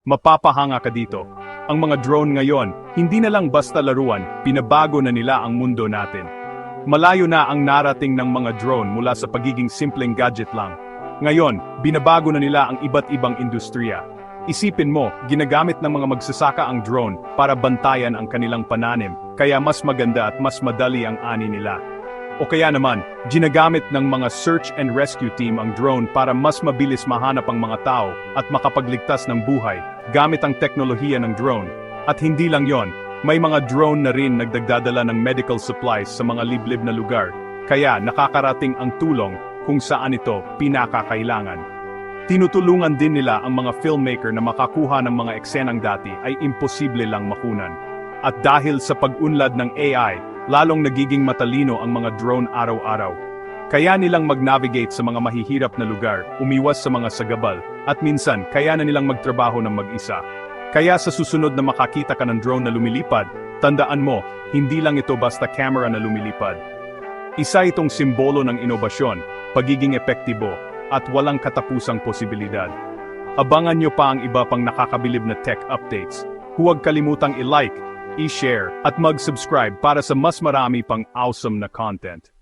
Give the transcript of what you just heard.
Mapapahanga ka dito. Ang mga drone ngayon, hindi na lang basta laruan, pinabago na nila ang mundo natin. Malayo na ang narating ng mga drone mula sa pagiging simpleng gadget lang. Ngayon, binabago na nila ang iba't ibang industriya. Isipin mo, ginagamit ng mga magsasaka ang drone para bantayan ang kanilang pananim, kaya mas maganda at mas madali ang ani nila. O kaya naman, ginagamit ng mga search and rescue team ang drone para mas mabilis mahanap ang mga tao at makapagligtas ng buhay gamit ang teknolohiya ng drone. At hindi lang yon, may mga drone na rin nagdadala ng medical supplies sa mga liblib na lugar, kaya nakakarating ang tulong kung saan ito pinakakailangan. Tinutulungan din nila ang mga filmmaker na makakuha ng mga eksenang dati ay imposible lang makunan. At dahil sa pag-unlad ng AI, lalong nagiging matalino ang mga drone araw-araw. Kaya nilang mag-navigate sa mga mahihirap na lugar, umiwas sa mga sagabal, at minsan kaya na nilang magtrabaho ng mag-isa. Kaya sa susunod na makakita ka ng drone na lumilipad, tandaan mo, hindi lang ito basta camera na lumilipad. Isa itong simbolo ng inobasyon, pagiging epektibo, at walang katapusang posibilidad. Abangan nyo pa ang iba pang nakakabilib na tech updates. Huwag kalimutang i-like, i-share, at mag-subscribe para sa mas marami pang awesome na content.